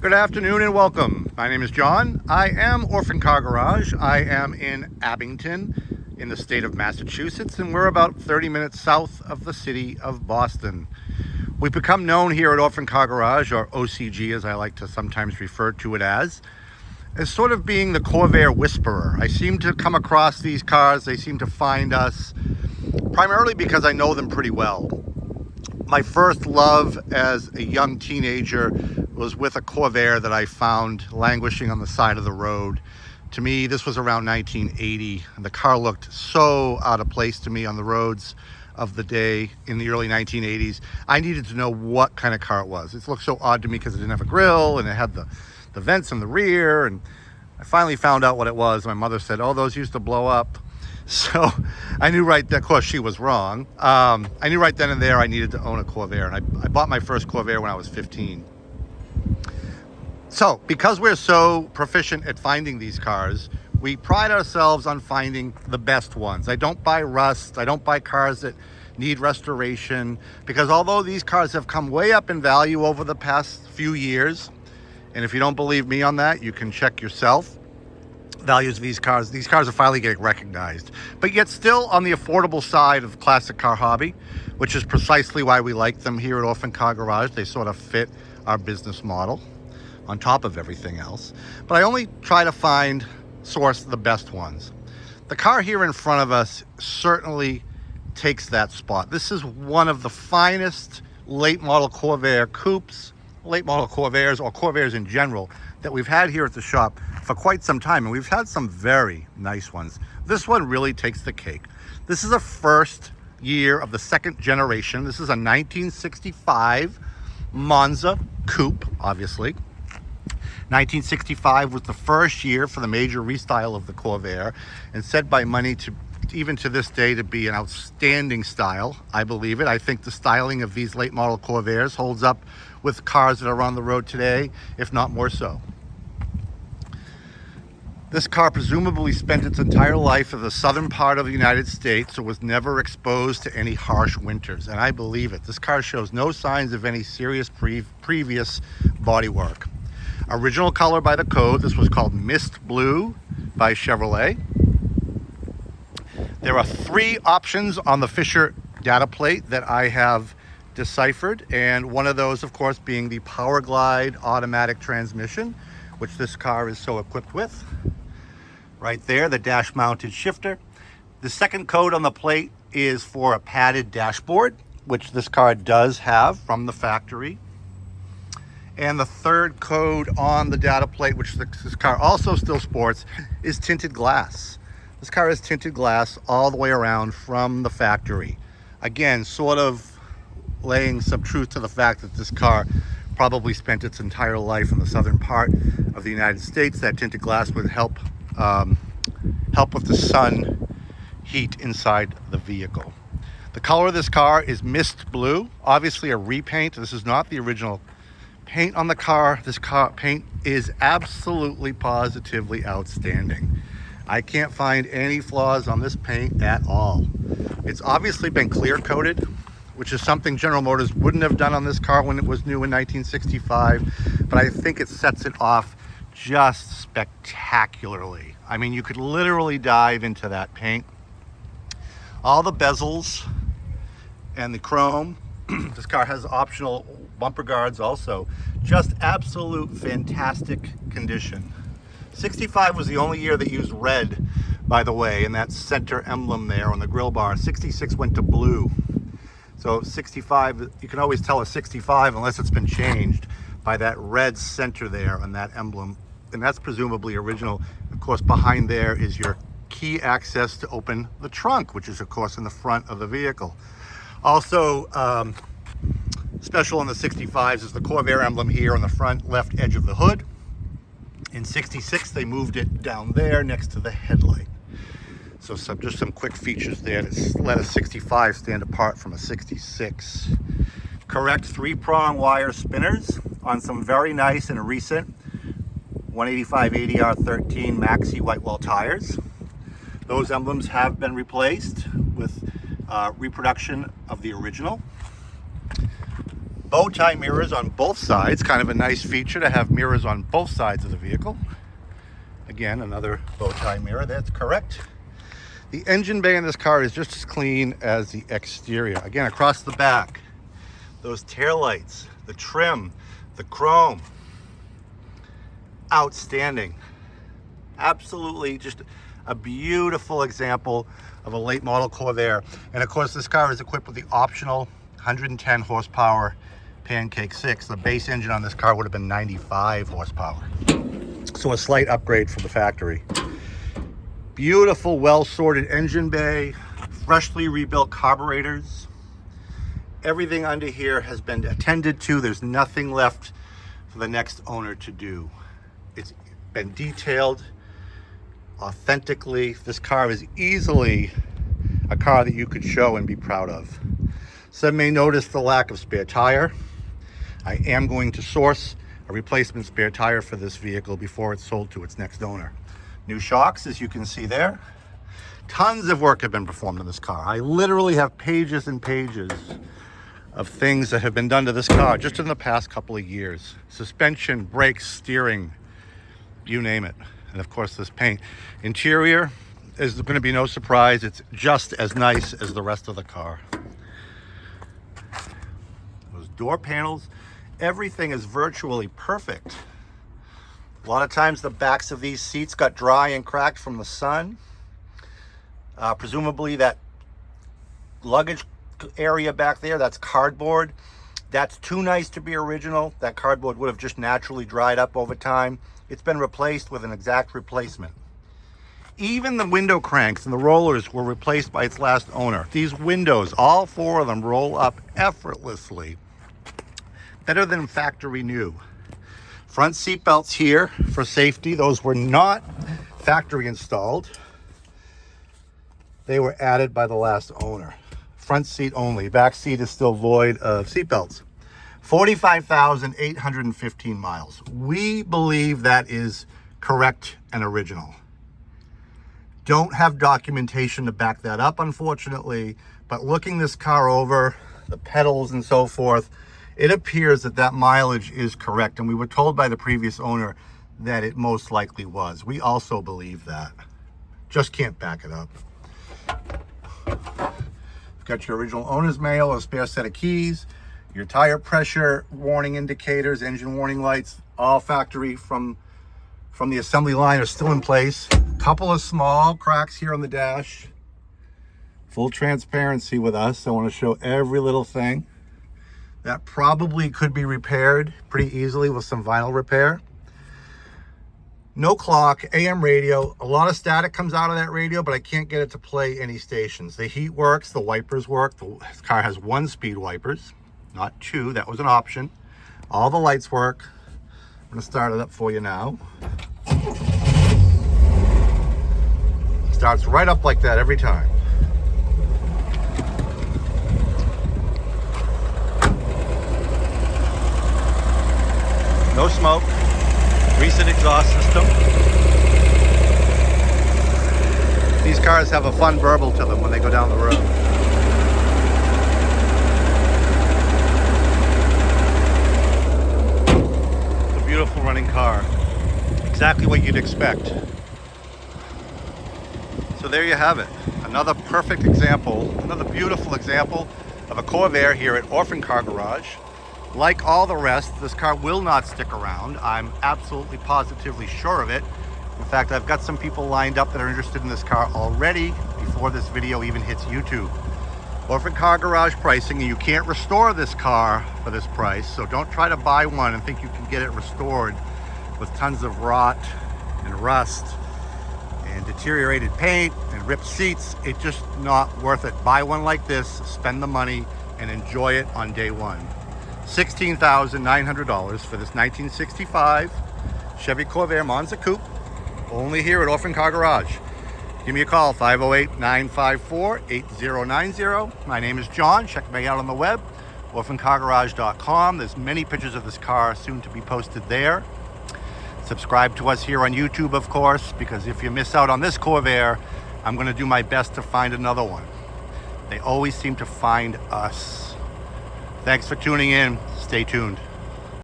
Good afternoon and welcome. My name is John. I am Orphan Car Garage. I am in Abington in the state of Massachusetts, and we're about 30 minutes south of the city of Boston. We've become known here at Orphan Car Garage, or OCG as I like to sometimes refer to it as sort of being the Corvair whisperer. I seem to come across these cars, they seem to find us, primarily because I know them pretty well. My first love as a young teenager was with a Corvair that I found languishing on the side of the road. To me, this was around 1980, and the car looked so out of place to me on the roads of the day in the early 1980s. I needed to know what kind of car it was. It looked so odd to me because it didn't have a grill, and it had the vents in the rear, and I finally found out what it was. My mother said, oh, those used to blow up. So I knew right then, of course she was wrong. I knew right then and there I needed to own a Corvair, and I bought my first Corvair when I was 15. So because we're so proficient at finding these cars, we pride ourselves on finding the best ones. I don't buy rust, I don't buy cars that need restoration, because although these cars have come way up in value over the past few years, and if you don't believe me on that, you can check yourself. Values of these cars are finally getting recognized, but yet still on the affordable side of the classic car hobby, which is precisely why we like them here at Orphan Car Garage. They sort of fit our business model on top of everything else. But I only try to source the best ones. The car here in front of us certainly takes that spot. This is one of the finest late model Corvair coupes, late model Corvairs, or Corvairs in general, that we've had here at the shop for quite some time, and we've had some very nice ones. This one really takes the cake. This is a first year of the second generation. This is a 1965 Monza Coupe, obviously. 1965 was the first year for the major restyle of the Corvair, and said by many to even to this day to be an outstanding style. I believe it. I think the styling of these late model Corvairs holds up with cars that are on the road today, if not more so. This car presumably spent its entire life in the southern part of the United States, so was never exposed to any harsh winters, and I believe it. This car shows no signs of any serious previous bodywork. Original color by the code, this was called Mist Blue by Chevrolet. There are 3 options on the Fisher data plate that I have deciphered, and one of those, of course, being the Power Glide automatic transmission, which this car is so equipped with. Right there, the dash mounted shifter. The second code on the plate is for a padded dashboard, which this car does have from the factory. And the third code on the data plate, which this car also still sports, is tinted glass. This car is tinted glass all the way around from the factory. Again, sort of laying some truth to the fact that this car probably spent its entire life in the southern part of the United States. That tinted glass would help with the sun heat inside the vehicle. The color of this car is Mist Blue, obviously a repaint. This is not the original paint on the car. This car paint is absolutely positively outstanding. I can't find any flaws on this paint at all. It's obviously been clear coated, which is something General Motors wouldn't have done on this car when it was new in 1965, but I think it sets it off just spectacularly. I mean, you could literally dive into that paint. All the bezels and the chrome. This car has optional bumper guards also. Just absolute fantastic condition. 65 was the only year that used red, by the way, and that center emblem there on the grill bar. 66 went to blue. So 65, you can always tell a 65 unless it's been changed by that red center there on that emblem. And that's presumably original. Of course, behind there is your key access to open the trunk, which is of course in the front of the vehicle. Also, special on the 65s is the Corvair emblem here on the front left edge of the hood. In 66, they moved it down there next to the headlight. So just some quick features there to let a 65 stand apart from a 66. Correct 3-prong wire spinners on some very nice and recent 185 ADR13 Maxi Whitewall tires. Those emblems have been replaced with reproduction of the original. bow tie mirrors on both sides. Kind of a nice feature to have mirrors on both sides of the vehicle. Again, another bow tie mirror, that's correct. The engine bay in this car is just as clean as the exterior. Again, across the back, those taillights, the trim, the chrome, outstanding. Absolutely just a beautiful example of a late model Corvair. And of course, this car is equipped with the optional 110 horsepower Pancake 6. The base engine on this car would have been 95 horsepower. So a slight upgrade from the factory. Beautiful, well-sorted engine bay, freshly rebuilt carburetors. Everything under here has been attended to. There's nothing left for the next owner to do. It's been detailed authentically. This car is easily a car that you could show and be proud of. Some may notice the lack of spare tire. I am going to source a replacement spare tire for this vehicle before it's sold to its next owner. New shocks, as you can see there. Tons of work have been performed on this car. I literally have pages and pages of things that have been done to this car just in the past couple of years. Suspension, brakes, steering, you name it. And of course, this paint. Interior is going to be no surprise. It's just as nice as the rest of the car. Those door panels, everything is virtually perfect. A lot of times the backs of these seats got dry and cracked from the sun. Presumably that luggage area back there, that's cardboard. That's too nice to be original. That cardboard would have just naturally dried up over time. It's been replaced with an exact replacement. Even the window cranks and the rollers were replaced by its last owner. These windows, all four of them, roll up effortlessly. Better than factory new. Front seat belts here for safety. Those were not factory installed. They were added by the last owner. Front seat only. Back seat is still void of seat belts. 45,815 miles. We believe that is correct and original. Don't have documentation to back that up, unfortunately, but looking this car over, the pedals and so forth, it appears that that mileage is correct, and we were told by the previous owner that it most likely was. We also believe that. Just can't back it up. You've got your original owner's manual, a spare set of keys, your tire pressure warning indicators, engine warning lights, all factory from the assembly line are still in place. Couple of small cracks here on the dash. Full transparency with us. I want to show every little thing. That probably could be repaired pretty easily with some vinyl repair. No clock, AM radio. A lot of static comes out of that radio, but I can't get it to play any stations. The heat works, the wipers work. This car has 1-speed wipers, not 2. That was an option. All the lights work. I'm going to start it up for you now. Starts right up like that every time. No smoke. Recent exhaust system. These cars have a fun burble to them when they go down the road. It's a beautiful running car. Exactly what you'd expect. So there you have it. Another perfect example, another beautiful example of a Corvair here at Orphan Car Garage. Like all the rest, this car will not stick around. I'm absolutely positively sure of it. In fact, I've got some people lined up that are interested in this car already before this video even hits YouTube. Orphan Car Garage pricing, and you can't restore this car for this price, so don't try to buy one and think you can get it restored with tons of rot and rust and deteriorated paint and ripped seats. It's just not worth it. Buy one like this, spend the money, and enjoy it on day one. $16,900 for this 1965 Chevy Corvair Monza Coupe, only here at Orphan Car Garage. Give me a call, 508-954-8090. My name is John. Check me out on the web, orphancargarage.com. There's many pictures of this car soon to be posted there. Subscribe to us here on YouTube, of course, because if you miss out on this Corvair, I'm going to do my best to find another one. They always seem to find us Thanks for tuning in. Stay tuned.